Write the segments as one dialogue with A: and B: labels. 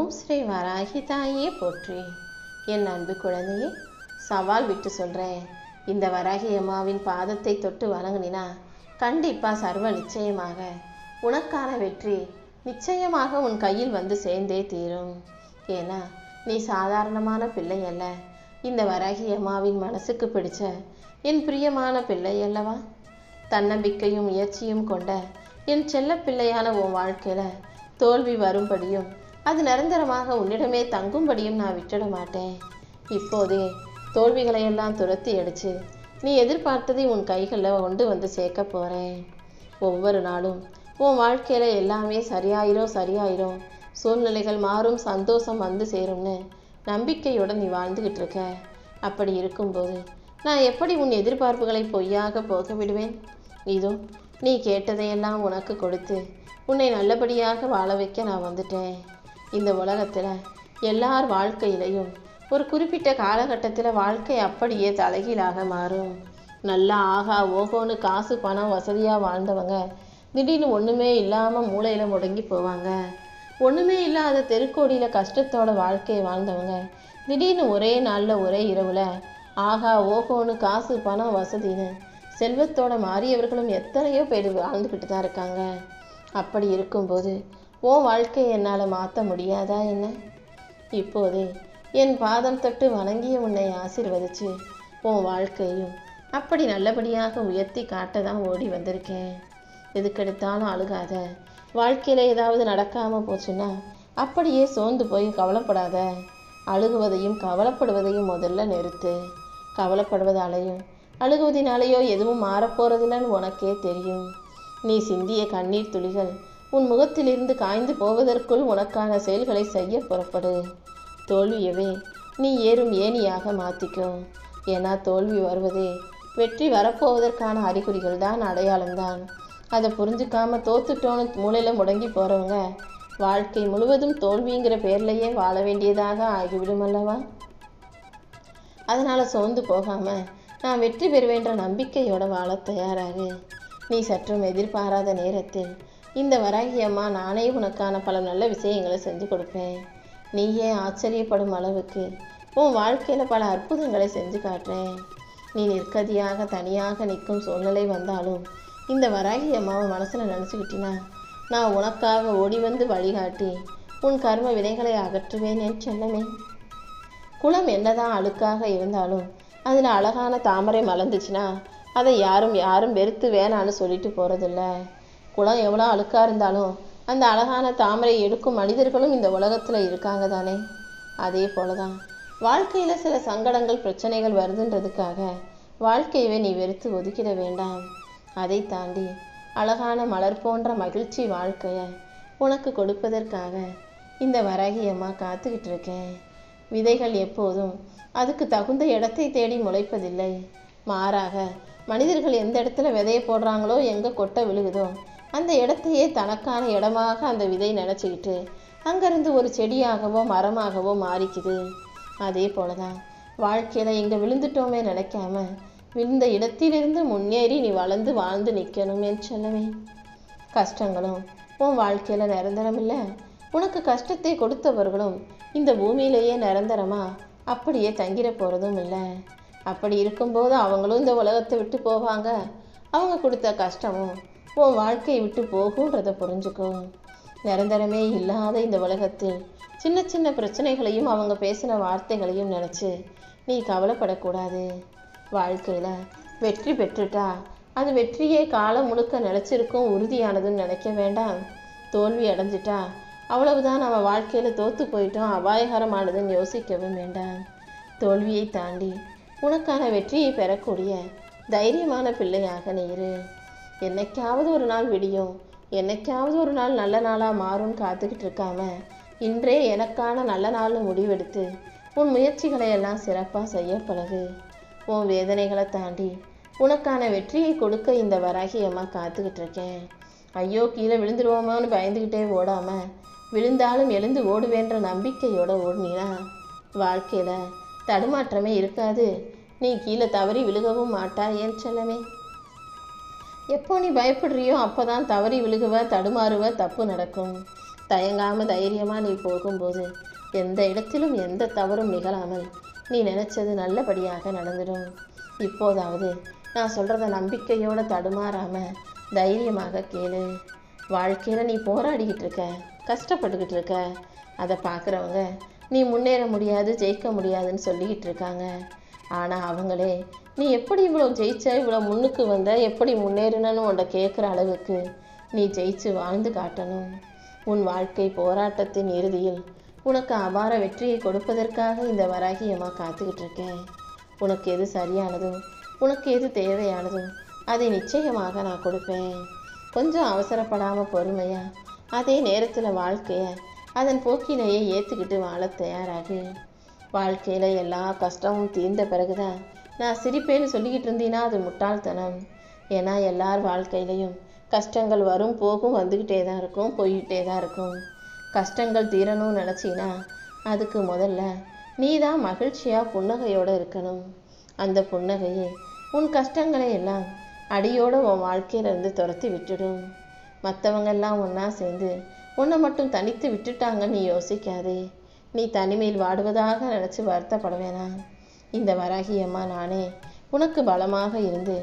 A: ஓம் ஸ்ரீ வராகி தாயே போற்றி. என் அன்பு குழந்தையே, சவால் விட்டு சொல்கிறேன். இந்த வராகி அம்மாவின் பாதத்தை தொட்டு வணங்கினா கண்டிப்பாக சர்வ நிச்சயமாக உனக்கான வெற்றி நிச்சயமாக உன் கையில் வந்து சேர்ந்தே தீரும். ஏன்னா நீ சாதாரணமான பிள்ளை அல்ல. இந்த வராகி அம்மாவின் மனசுக்கு பிடிச்ச என் பிரியமான பிள்ளை அல்லவா? தன்னம்பிக்கையும் முயற்சியும் கொண்ட என் செல்ல பிள்ளையான உன் வாழ்க்கையில் தோல்வி வரும்படியும் அது நிரந்தரமாக உன்னிடமே தங்கும்படியும் நான் விட்டுட மாட்டேன். இப்போதே தோல்விகளை எல்லாம் துரத்தி அடிச்சு நீ எதிர்பார்த்ததை உன் கைகளில் கொண்டு வந்து சேர்க்க போகிறேன். ஒவ்வொரு நாளும் உன் வாழ்க்கையில் எல்லாமே சரியாயிரும், சூழ்நிலைகள் மாறும், சந்தோஷம் வந்து சேரும்னு நம்பிக்கையோடு நீ வாழ்ந்துக்கிட்டு இருக்க. அப்படி இருக்கும்போது நான் எப்படி உன் எதிர்பார்ப்புகளை பொய்யாக போக விடுவேன்? இதோ நீ கேட்டதையெல்லாம் உனக்கு கொடுத்து உன்னை நல்லபடியாக வாழ வைக்க நான் வந்துட்டேன். இந்த உலகத்தில் எல்லார் வாழ்க்கையிலையும் ஒரு குறிப்பிட்ட காலகட்டத்தில் வாழ்க்கை அப்படியே தலைகீழாக மாறும். நல்லா ஆகா ஓகோன்னு காசு பணம் வசதியாக வாழ்ந்தவங்க திடீர்னு ஒன்றுமே இல்லாமல் மூளையில் முடங்கி போவாங்க. ஒன்றுமே இல்லாத தெருக்கோடியில் கஷ்டத்தோட வாழ்க்கையை வாழ்ந்தவங்க திடீர்னு ஒரே நாளில் ஒரே இரவில் ஆகா ஓகோன்னு காசு பணம் வசதின்னு செல்வத்தோட மாறியவர்களும் எத்தனையோ பேர் வாழ்ந்துக்கிட்டு தான் இருக்காங்க. அப்படி இருக்கும்போது உன் வாழ்க்கையை என்னால் மாற்ற முடியாதா என்ன? இப்போதே என் பாதம் தொட்டு வணங்கிய உன்னை ஆசீர்வதிச்சு உன் வாழ்க்கையும் அப்படி நல்லபடியாக உயர்த்தி காட்ட தான் ஓடி வந்திருக்கேன். எதுக்கெடுத்தாலும் அழுகாத. வாழ்க்கையில் ஏதாவது நடக்காமல் போச்சுன்னா அப்படியே சோர்ந்து போய் கவலைப்படாத. அழுகுவதையும் கவலைப்படுவதையும் முதல்ல நிறுத்து. கவலைப்படுவதாலேயும் அழுகுவதினாலேயோ எதுவும் மாறப்போறதில்லைன்னு உனக்கே தெரியும். நீ சிந்திய கண்ணீர் துளிகள் உன் முகத்திலிருந்து காய்ந்து போவதற்குள் உனக்கான செயல்களை செய்ய புறப்படு. தோல்வியவே நீ ஏறும் ஏணியாக மாற்றிக்கோ. ஏன்னா தோல்வி வருவதே வெற்றி வரப்போவதற்கான அறிகுறிகள் தான், அடையாளம்தான். அதை புரிஞ்சுக்காம தோத்துட்டோன்னு மூளையில் முடங்கி போகிறவங்க வாழ்க்கை முழுவதும் தோல்விங்கிற பேர்லையே வாழ வேண்டியதாக ஆகிவிடும் அல்லவா? அதனால் சோர்ந்து போகாமல் நான் வெற்றி பெறுவேன்ற நம்பிக்கையோட வாழ தயாராகு. நீ சற்றும் எதிர்பாராத நேரத்தில் இந்த வராகி அம்மா நானே உனக்கான பல நல்ல விஷயங்களை செஞ்சு கொடுப்பேன். நீயே ஆச்சரியப்படும் அளவுக்கு உன் வாழ்க்கையில் பல அற்புதங்களை செஞ்சு காட்டுறேன். நீ நிற்கதியாக தனியாக நிற்கும் சூழ்நிலை வந்தாலும் இந்த வராகி அம்மாவை மனசில் நினச்சிக்கிட்டினா நான் உனக்காக ஓடி வந்து வழிகாட்டி உன் கர்ம வினைகளை அகற்றுவேன் என் செல்லமே. குளம் என்னதான் அழுக்காக இருந்தாலும் அதில் அழகான தாமரை மலர்ந்துச்சுன்னா அதை யாரும் வெறுத்து வேணான்னு சொல்லிட்டு போகிறதில்ல. குளம் எவ்வளோ அழுக்காக இருந்தாலும் அந்த அழகான தாமரை எடுக்கும் மனிதர்களும் இந்த உலகத்தில் இருக்காங்க தானே. அதே போல தான் வாழ்க்கையில் சில சங்கடங்கள் பிரச்சனைகள் வருதுன்றதுக்காக வாழ்க்கையவே நீ வெறுத்து ஒதுக்கிட வேண்டாம். அதை தாண்டி அழகான மலர் போன்ற மகிழ்ச்சி வாழ்க்கையை உனக்கு கொடுப்பதற்காக இந்த வராகி அம்மா காத்துக்கிட்டு இருக்கேன். விதைகள் எப்போதும் அதுக்கு தகுந்த இடத்தை தேடி முளைப்பதில்லை. மாறாக மனிதர்கள் எந்த இடத்துல விதையை போடுறாங்களோ, எங்கே கொட்டை விழுகுதோ அந்த இடத்தையே தனக்கான இடமாக அந்த விதை நினச்சிக்கிட்டு அங்கேருந்து ஒரு செடியாகவோ மரமாகவோ மாறிக்குது. அதே போல தான் வாழ்க்கையில் எங்கே விழுந்துட்டோமே நினைக்காம விழுந்த இடத்திலிருந்து முன்னேறி நீ வளர்ந்து வாழ்ந்து நிற்கணும் என் செல்லமே. கஷ்டங்களும் உன் வாழ்க்கையில் நிரந்தரம் இல்லை. உனக்கு கஷ்டத்தை கொடுத்தவர்களும் இந்த பூமியிலேயே நிரந்தரமாக அப்படியே தங்கிட போகிறதும் இல்லை. அப்படி இருக்கும்போது அவங்களும் இந்த உலகத்தை விட்டு போவாங்க. அவங்க கொடுத்த கஷ்டமும் உன் வாழ்க்கையை விட்டு போகுன்றதை புரிஞ்சுக்கோ. நிரந்தரமே இல்லாத இந்த உலகத்தில் சின்ன சின்ன பிரச்சனைகளையும் அவங்க பேசின வார்த்தைகளையும் நினச்சி நீ கவலைப்படக்கூடாது. வாழ்க்கையில் வெற்றி பெற்றுட்டா அது வெற்றியே காலம் முழுக்க நினச்சிருக்கும், உறுதியானதுன்னு நினைக்க வேண்டாம். தோல்வி அடைஞ்சிட்டா அவ்வளவுதான், நம்ம வாழ்க்கையில் தோற்று போயிட்டோம், அபாயகரமானதுன்னு யோசிக்கவும் வேண்டாம். தோல்வியை தாண்டி உனக்கான வெற்றியை பெறக்கூடிய தைரியமான பிள்ளையாக நீ இரு. என்னைக்காவது ஒரு நாள் விடியும், என்னைக்காவது ஒரு நாள் நல்ல நாளாக மாறும்னு காத்துக்கிட்டு இருக்காம இன்றே எனக்கான நல்ல நாள்னு முடிவெடுத்து உன் முயற்சிகளை எல்லாம் சிறப்பாக செய்ய பழகு. உன் வேதனைகளை தாண்டி உனக்கான வெற்றியை கொடுக்க இந்த வராகி அம்மா காத்துக்கிட்டு இருக்கேன். ஐயோ கீழே விழுந்துருவோமோன்னு பயந்துக்கிட்டே ஓடாமல் விழுந்தாலும் எழுந்து ஓடுவேன்ற நம்பிக்கையோடு ஓடினா வாழ்க்கையில் தடுமாற்றமே இருக்காது. நீ கீழே தவறி விழுகவும் மாட்டாய் என் செல்லமே. எப்போ நீ பயப்படுறியோ அப்போ தான் தவறி விழுகுவ, தடுமாறுவ, தப்பு நடக்கும். தயங்காமல் தைரியமாக நீ போகும்போது எந்த இடத்திலும் எந்த தவறும் நிகழாமல் நீ நினச்சது நல்லபடியாக நடந்துடும். இப்போதாவது நான் சொல்கிறத நம்பிக்கையோடு தடுமாறாமல் தைரியமாக கேளு. வாழ்க்கையில் நீ போராடிக்கிட்டு இருக்க, கஷ்டப்பட்டுக்கிட்டு இருக்க. அதை பார்க்குறவங்க நீ முன்னேற முடியாது, ஜெயிக்க முடியாதுன்னு சொல்லிக்கிட்டு இருக்காங்க. ஆனால் அவங்களே நீ எப்படி இவ்வளோ ஜெயிச்ச, இவ்வளோ முன்னுக்கு வந்த, எப்படி முன்னேறினன்னு உன்னை கேட்குற அளவுக்கு நீ ஜெயிச்சு வாழ்ந்து காட்டணும். உன் வாழ்க்கை போராட்டத்தின் இறுதியில் உனக்கு அபார வெற்றியை கொடுப்பதற்காக இந்த வராகி அம்மா காத்துக்கிட்டு இருக்கேன். உனக்கு எது சரியானதோ, உனக்கு எது தேவையானதோ அதை நிச்சயமாக நான் கொடுப்பேன். கொஞ்சம் அவசரப்படாமல் பொறுமையா, அதே நேரத்தில் வாழ்க்கையை அதன் போக்கிலேயே ஏற்றுக்கிட்டு வாழ தயாராகு. வாழ்க்கையில் எல்லா கஷ்டமும் தீர்ந்த பிறகுதான் நான் சிரிப்பேன்னு சொல்லிக்கிட்டு இருந்தீன்னா அது முட்டாள்தனம். ஏன்னா எல்லார் வாழ்க்கையிலையும் கஷ்டங்கள் வரும் போகும், வந்துக்கிட்டே தான் இருக்கும், போய்கிட்டே தான் இருக்கும். கஷ்டங்கள் தீரணும்னு நினச்சின்னா அதுக்கு முதல்ல நீ தான் மகிழ்ச்சியாக புன்னகையோடு இருக்கணும். அந்த புன்னகையை உன் கஷ்டங்களை எல்லாம் அடியோடு உன் வாழ்க்கையிலேருந்து துரத்தி விட்டுடும். மற்றவங்கெல்லாம் ஒன்றா சேர்ந்து உன்னை மட்டும் தனித்து விட்டுட்டாங்கன்னு நீ யோசிக்காதே. நீ தனிமையில் வாடுவதாக நினச்சி வருத்தப்பட வேணாம். இந்த வராகி அம்மா நானே உனக்கு பலமாக இருந்து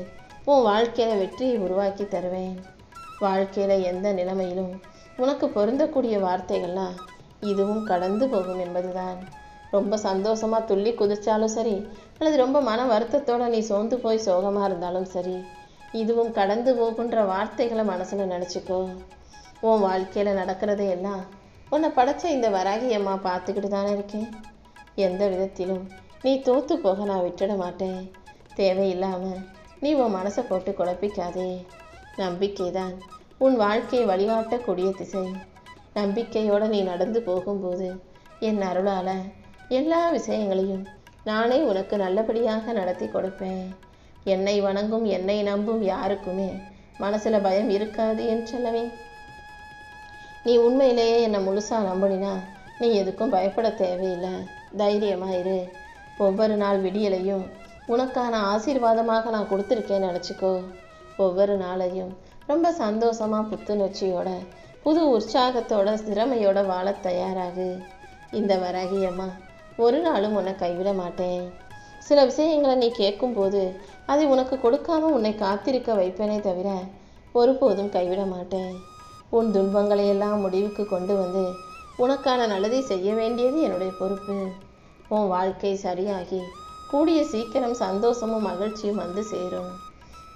A: உன் வாழ்க்கையில் வெற்றியை உருவாக்கி தருவேன். வாழ்க்கையில் எந்த நிலைமையிலும் உனக்கு பொருந்தக்கூடிய வார்த்தைகள்லாம் இதுவும் கடந்து போகும் என்பதுதான். ரொம்ப சந்தோஷமாக துள்ளி குதிச்சாலும் சரி, அல்லது ரொம்ப மன வருத்தத்தோடு நீ சோர்ந்து போய் சோகமாக இருந்தாலும் சரி, இதுவும் கடந்து போகுன்ற வார்த்தைகளை மனசில் நினச்சிக்கோ. உன் வாழ்க்கையில் நடக்கிறதையெல்லாம் உன்னை படைச்ச இந்த வராகி அம்மா பார்த்துக்கிட்டு தானே இருக்கேன். எந்த விதத்திலும் நீ தோற்று போக நான் விட்டுட மாட்டேன். தேவையில்லாமல் நீ உன் மனசை போட்டு குழப்பிக்காதே. நம்பிக்கை தான் உன் வாழ்க்கையை வழிகாட்டக்கூடிய திசை. நம்பிக்கையோடு நீ நடந்து போகும்போது என் அருளால் எல்லா விஷயங்களையும் நானே உனக்கு நல்லபடியாக நடத்தி கொடுப்பேன். என்னை வணங்கும், என்னை நம்பும் யாருக்குமே மனசில் பயம் இருக்காது என் செல்லவே. நீ உண்மையிலேயே என்னை முழுசாக நம்பினா நீ எதுக்கும் பயப்பட தேவையில்லை. தைரியமாக இரு. ஒவ்வொரு நாள் விடியலையும் உனக்கான ஆசீர்வாதமாக நான் கொடுத்துருக்கேன்னு நினச்சிக்கோ. ஒவ்வொரு நாளையும் ரொம்ப சந்தோஷமாக புத்துணர்ச்சியோட புது உற்சாகத்தோட திறமையோட வாழ தயாராகு. இந்த வராகி அம்மா ஒரு நாளும் உன்னை கைவிட மாட்டேன். சில விஷயங்களை நீ கேட்கும்போது அதை உனக்கு கொடுக்காம உன்னை காத்திருக்க வைப்பேனே தவிர ஒருபோதும் கைவிட மாட்டேன். உன் துன்பங்களையெல்லாம் முடிவுக்கு கொண்டு வந்து உனக்கான நல்லதை செய்ய வேண்டியது என்னுடைய பொறுப்பு. உன் வாழ்க்கை சரியாகி கூடிய சீக்கிரம் சந்தோஷமும் மகிழ்ச்சியும் வந்து சேரும்.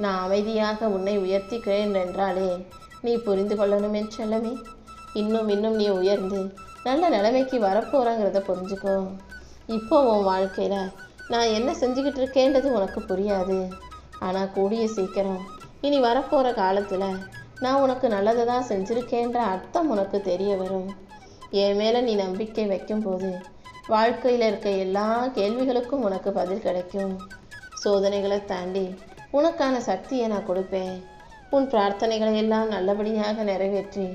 A: நான் அமைதியாக உன்னை உயர்த்திக்கிறேன் என்றாலே நீ புரிந்து கொள்ளணும் என் செல்லமே. இன்னும் இன்னும் நீ உயர்ந்து நல்ல நிலைமைக்கு வரப்போகிறங்கிறத புரிஞ்சுக்கோ. இப்போ உன் வாழ்க்கையில் நான் என்ன செஞ்சுக்கிட்டு இருக்கேன்றது உனக்கு புரியாது. ஆனால் கூடிய சீக்கிரம் இனி வரப்போகிற காலத்தில் நான் உனக்கு நல்லதை தான் செஞ்சுருக்கேன்ற அர்த்தம் உனக்கு தெரிய வரும். என் மேலே நீ நம்பிக்கை வைக்கும்போது வாழ்க்கையில் இருக்க எல்லா கேள்விகளுக்கும் உனக்கு பதில் கிடைக்கும். சோதனைகளை தாண்டி உனக்கான சக்தியை நான் கொடுப்பேன். உன் பிரார்த்தனைகளை எல்லாம் நல்லபடியாக நிறைவேற்றி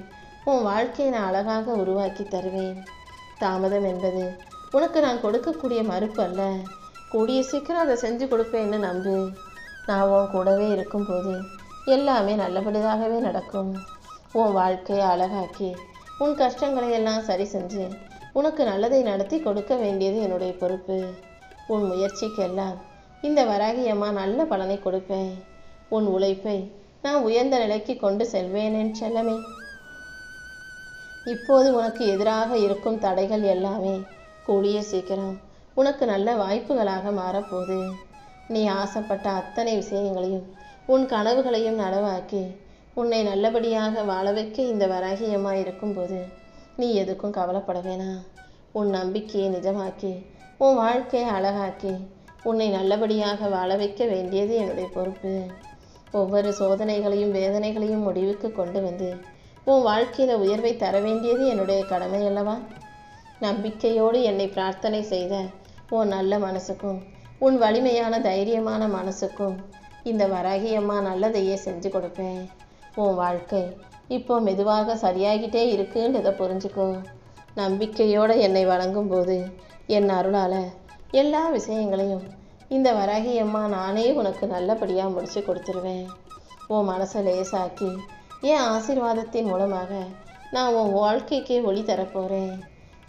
A: உன் வாழ்க்கையை நான் அழகாக உருவாக்கி தருவேன். தாமதம் என்பது உனக்கு நான் கொடுக்கக்கூடிய மறுப்பு அல்ல. கூடிய சீக்கிரம் அதை செஞ்சு கொடுப்பேன்னு நம்பு. நான் உன் கூடவே இருக்கும்போது எல்லாமே நல்லபடியாகவே நடக்கும். உன் வாழ்க்கையை அழகாக்கி உன் கஷ்டங்களை எல்லாம் சரி செஞ்சு உனக்கு நல்லதை நடத்தி கொடுக்க வேண்டியது என்னுடைய பொறுப்பு. உன் முயற்சிக்கெல்லாம் இந்த வராகி அம்மா நல்ல பலனை கொடுப்பேன். உன் உழைப்பை நான் உயர்ந்த நிலைக்கு கொண்டு செல்வேன் என் செல்லமே. இப்போது உனக்கு எதிராக இருக்கும் தடைகள் எல்லாமே கூடிய சீக்கிரம் உனக்கு நல்ல வாய்ப்புகளாக மாறப்போகுது. நீ ஆசைப்பட்ட அத்தனை விஷயங்களையும் உன் கனவுகளையும் நனவாக்கி உன்னை நல்லபடியாக வாழ வைக்க இந்த வராகி அம்மா இருக்கும்போது நீ எதுக்கும் கவலைப்பட வேணாம். உன் நம்பிக்கையை நிஜமாக்கி உன் வாழ்க்கையை அழகாக்கி உன்னை நல்லபடியாக வாழ வைக்க வேண்டியது என்னுடைய பொறுப்பு. ஒவ்வொரு சோதனைகளையும் வேதனைகளையும் முடிவுக்கு கொண்டு வந்து உன் வாழ்க்கையில் உயர்வை தர வேண்டியது என்னுடைய கடமை அல்லவா? நம்பிக்கையோடு என்னை பிரார்த்தனை செய்த உன் நல்ல மனசுக்கும் உன் வலிமையான தைரியமான மனசுக்கும் இந்த வராகி அம்மா நல்லதையே செஞ்சு கொடுப்பேன். உன் வாழ்க்கை இப்போ மெதுவாக சரியாகிட்டே இருக்குன்றதை புரிஞ்சுக்கோ. நம்பிக்கையோடு என்னை வணங்கும்போது என் அருளால் எல்லா விஷயங்களையும் இந்த வராகி அம்மா நானே உனக்கு நல்லபடியாக முடித்து கொடுத்துருவேன். உன் மனசை லேசாக்கி என் ஆசீர்வாதத்தின் மூலமாக நான் உன் வாழ்க்கைக்கே ஒளி தரப்போகிறேன்.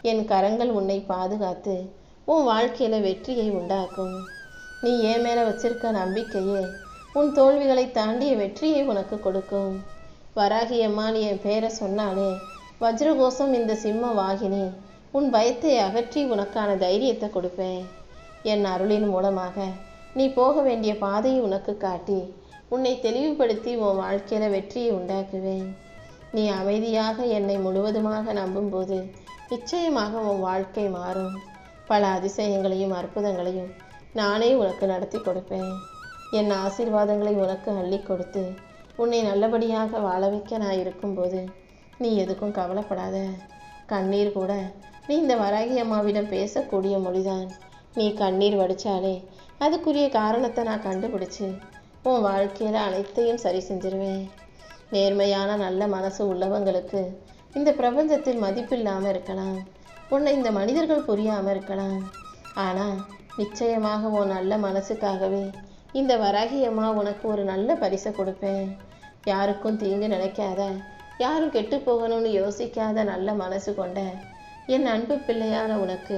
A: என் கரங்கள் உன்னை பாதுகாத்து உன் வாழ்க்கையில் வெற்றியை உண்டாக்கும். நீ என் மேலே வச்சிருக்க நம்பிக்கையே உன் தோல்விகளை தாண்டிய வெற்றியை உனக்கு கொடுக்கும். வராகி அம்மா நீ என் பேரை சொன்னாலே வஜ்ரகோஷம் இந்த சிம்ம வாகினி உன் பயத்தை அகற்றி உனக்கான தைரியத்தை கொடுப்பேன். என் அருளின் மூலமாக நீ போக வேண்டிய பாதையை உனக்கு காட்டி உன்னை தெளிவுபடுத்தி உன் வாழ்க்கையில் வெற்றியை உண்டாக்குவேன். நீ அமைதியாக என்னை முழுவதுமாக நம்பும்போது நிச்சயமாக உன் வாழ்க்கை மாறும். பல அதிசயங்களையும் அற்புதங்களையும் நானே உனக்கு நடத்தி கொடுப்பேன். என் ஆசீர்வாதங்களை உனக்கு அள்ளி கொடுத்து உன்னை நல்லபடியாக வாழ வைக்க நான் இருக்கும்போது நீ எதுக்கும் கவலைப்படாத. கண்ணீர் கூட நீ இந்த வராகி அம்மாவிடம் பேசக்கூடிய மொழிதான். நீ கண்ணீர் வடித்தாலே அதுக்குரிய காரணத்தை நான் கண்டுபிடிச்சு உன் வாழ்க்கையில் அனைத்தையும் சரி செஞ்சிருவேன். நேர்மையான நல்ல மனசு உள்ளவங்களுக்கு இந்த பிரபஞ்சத்தில் மதிப்பில்லாமல் இருக்கலாம், உன்னை இந்த மனிதர்கள் புரியாமல் இருக்கலாம். ஆனால் நிச்சயமாக உன் நல்ல மனசுக்காகவே இந்த வராகி அம்மா உனக்கு ஒரு நல்ல பரிசை கொடுப்பேன். யாருக்கும் தீங்கு நினைக்காத, யாரும் கெட்டு போகணும்னு யோசிக்காத நல்ல மனசு கொண்ட என் அன்பு பிள்ளையான உனக்கு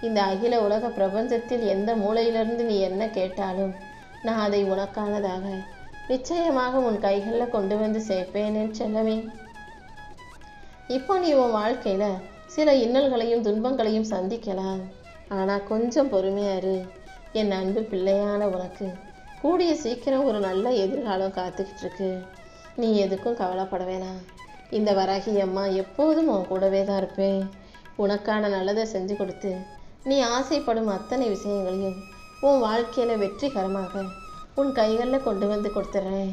A: இந்த அகில உலக பிரபஞ்சத்தில் எந்த மூலையிலிருந்து நீ என்ன கேட்டாலும் நான் அதை உனக்கானதாக நிச்சயமாக உன் கைகளில் கொண்டு வந்து சேர்ப்பேனே செல்லவே. இப்போ நீ உன் வாழ்க்கையில் சில இன்னல்களையும் துன்பங்களையும் சந்திக்கலாம். ஆனால் கொஞ்சம் பொறுமையாரு. என் அன்பு பிள்ளையான உனக்கு கூடிய சீக்கிரம் ஒரு நல்ல எதிர்காலம் காத்துக்கிட்டு இருக்கு. நீ எதுக்கும் கவலைப்பட வேணாம். இந்த வராகி அம்மா எப்போதும் உன் கூடவே தான் இருப்பேன். உனக்கான நல்லதை செஞ்சு கொடுத்து நீ ஆசைப்படும் அத்தனை விஷயங்களையும் உன் வாழ்க்கையில் வெற்றிகரமாக உன் கைகளில் கொண்டு வந்து கொடுத்துட்றேன்.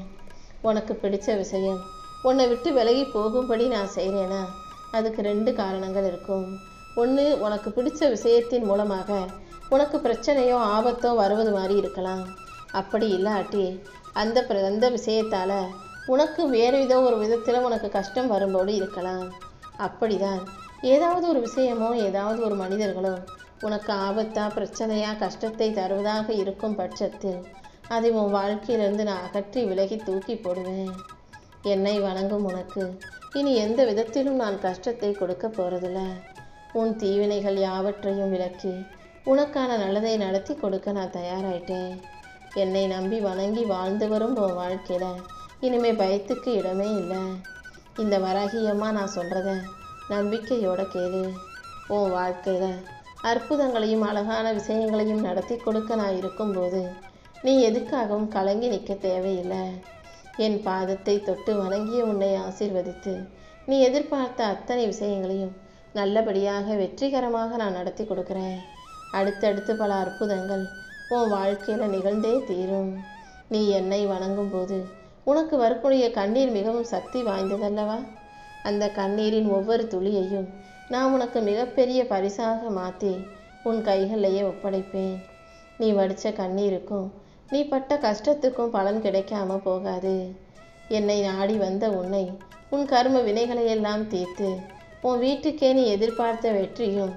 A: உனக்கு பிடிச்ச விஷயம் உன்னை விட்டு விலகி போகும்படி நான் செய்கிறேன்னா அதுக்கு 2 காரணங்கள் இருக்கும். ஒன்று, உனக்கு பிடிச்ச விஷயத்தின் மூலமாக உனக்கு பிரச்சனையோ ஆபத்தோ வருவது மாதிரி இருக்கலாம். அப்படி இல்லாட்டி அந்த விஷயத்தால் உனக்கு வேறு ஒரு விதத்தில் உனக்கு கஷ்டம் வரும்போது இருக்கலாம். அப்படிதான் ஏதாவது ஒரு விஷயமோ ஏதாவது ஒரு மனிதர்களோ உனக்கு ஆபத்தா பிரச்சனையா கஷ்டத்தை தருவதாக இருக்கும் பட்சத்தில் அதை உன் வாழ்க்கையிலிருந்து நான் அகற்றி விலகி தூக்கி போடுவேன். என்னை வணங்கும் உனக்கு இனி எந்த விதத்திலும் நான் கஷ்டத்தை கொடுக்க போறதில்ல. உன் தீவினைகள் யாவற்றையும் விலக்கி உனக்கான நல்லதை நடத்தி கொடுக்க நான் தயாராயிட்டேன். என்னை நம்பி வணங்கி வாழ்ந்து வரும் உன் வாழ்க்கையில் இனிமே பயத்துக்கு இடமே இல்லை. இந்த வராகி அம்மா நான் சொல்கிறத நம்பிக்கையோட கேளு. உன் வாழ்க்கையில் அற்புதங்களையும் அழகான விஷயங்களையும் நடத்தி கொடுக்க நான் இருக்கும்போது நீ எதுக்காகவும் கலங்கி நிற்க தேவையில்லை. என் பாதத்தை தொட்டு வணங்கிய உன்னை ஆசீர்வதித்து நீ எதிர்பார்த்த அத்தனை விஷயங்களையும் நல்லபடியாக வெற்றிகரமாக நான் நடத்தி கொடுக்குறேன். அடுத்தடுத்து பல அற்புதங்கள் உன் வாழ்க்கையில் நிகழ்ந்தே தீரும். நீ என்னை வணங்கும் போது உனக்கு வரக்கூடிய கண்ணீர் மிகவும் சக்தி வாய்ந்ததல்லவா? அந்த கண்ணீரின் ஒவ்வொரு துளியையும் நான் உனக்கு மிகப்பெரிய பரிசாக மாற்றி உன் கைகளிலேயே ஒப்படைப்பேன். நீ வடித்த கண்ணீருக்கும் நீ பட்ட கஷ்டத்துக்கும் பலன் கிடைக்காம போகாது. என்னை நாடி வந்த உன்னை உன் கர்ம வினைகளையெல்லாம் தீர்த்து உன் வீட்டுக்கே நீ எதிர்பார்த்த வெற்றியும்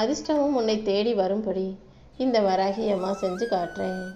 A: அதிர்ஷ்டமும் உன்னை தேடி வரும்படி இந்த வராகி அம்மா செஞ்சு காட்டுறேன்.